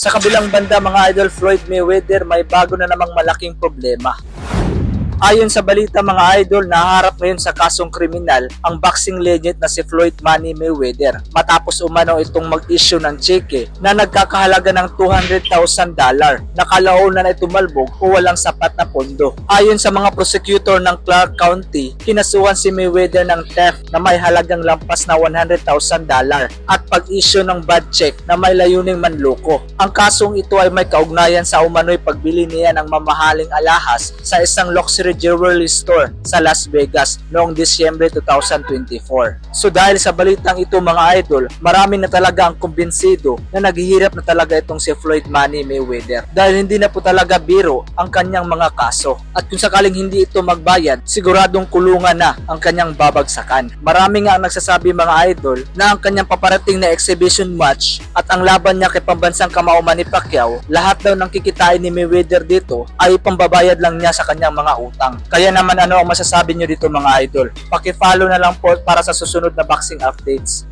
Sa kabilang banda mga idol, Floyd Mayweather may bago na namang malaking problema. Ayon sa balita mga idol, naharap ngayon sa kasong kriminal ang boxing legend na si Floyd Money Mayweather matapos umano itong mag-issue ng cheque na nagkakahalaga ng $200,000 na kalaunan ay tumalbog o walang sapat na pondo. Ayon sa mga prosecutor ng Clark County, kinasuhan si Mayweather ng theft na may halagang lampas na $100,000 at pag-issue ng bad check na may layuning manloko. Ang kasong ito ay may kaugnayan sa umano'y pagbili niya ng mamahaling alahas sa isang luxury jewelry store sa Las Vegas noong Disyembre 2024. So dahil sa balitang ito mga idol, marami na talaga ang kumbinsido na naghihirap na talaga itong si Floyd Money Mayweather dahil hindi na po talaga biro ang kanyang mga kaso. At kung sakaling hindi ito magbayad, siguradong kulungan na ang kanyang babagsakan. Marami nga ang nagsasabi mga idol na ang kanyang paparating na exhibition match at ang laban niya kay pambansang kamao Manny Pacquiao, lahat daw ng kikitain ni Mayweather dito ay pambabayad lang niya sa kanyang mga utang. Kaya naman ano ang masasabi nyo dito mga idol? Paki-follow na lang po para sa susunod na boxing updates.